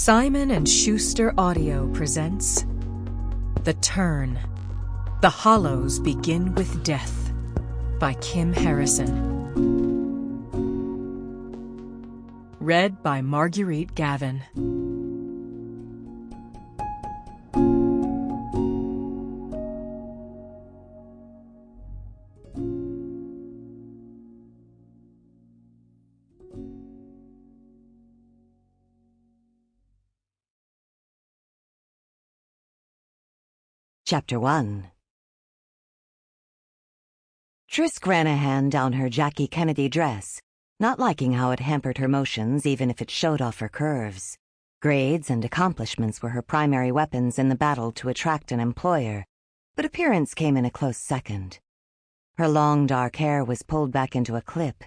Simon and Schuster Audio presents The Turn. The Hollows Begin with Death by Kim Harrison. Read by Marguerite Gavin. Chapter 1. Trisk ran a hand down her Jackie Kennedy dress, not liking how it hampered her motions even if it showed off her curves. Grades and accomplishments were her primary weapons in the battle to attract an employer, but appearance came in a close second. Her long dark hair was pulled back into a clip,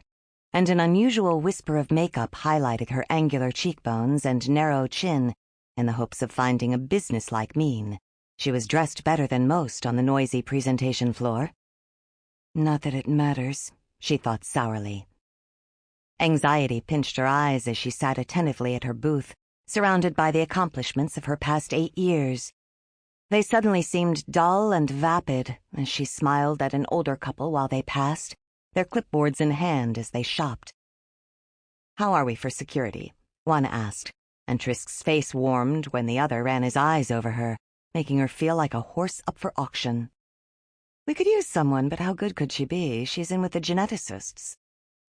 and an unusual whisper of makeup highlighted her angular cheekbones and narrow chin in the hopes of finding a businesslike mien. She was dressed better than most on the noisy presentation floor. Not that it matters, she thought sourly. Anxiety pinched her eyes as she sat attentively at her booth, surrounded by the accomplishments of her past 8 years. They suddenly seemed dull and vapid as she smiled at an older couple while they passed, their clipboards in hand as they shopped. "How are we for security?" one asked, and Trisk's face warmed when the other ran his eyes over her, making her feel like a horse up for auction. "We could use someone, but how good could she be? She's in with the geneticists."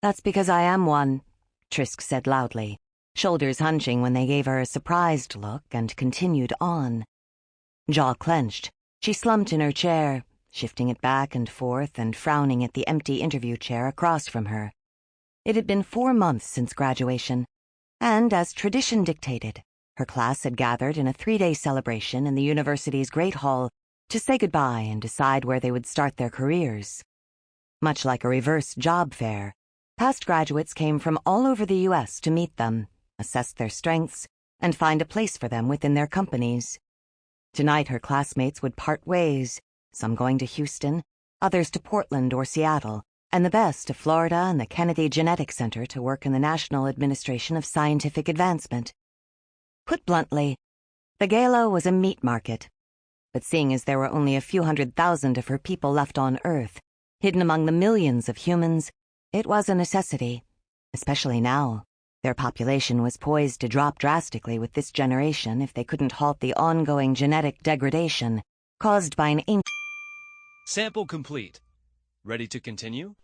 "That's because I am one," Trisk said loudly, shoulders hunching when they gave her a surprised look and continued on. Jaw clenched, she slumped in her chair, shifting it back and forth and frowning at the empty interview chair across from her. It had been 4 months since graduation, and as tradition dictated, her class had gathered in a 3-day celebration in the university's Great Hall to say goodbye and decide where they would start their careers. Much like a reverse job fair, past graduates came from all over the U.S. to meet them, assess their strengths, and find a place for them within their companies. Tonight her classmates would part ways, some going to Houston, others to Portland or Seattle, and the best to Florida and the Kennedy Genetics Center to work in the National Administration of Scientific Advancement. Put bluntly, the gala was a meat market, but seeing as there were only a few 100,000 of her people left on Earth, hidden among the millions of humans, it was a necessity, especially now. Their population was poised to drop drastically with this generation if they couldn't halt the ongoing genetic degradation caused by an ancient... Sample complete. Ready to continue?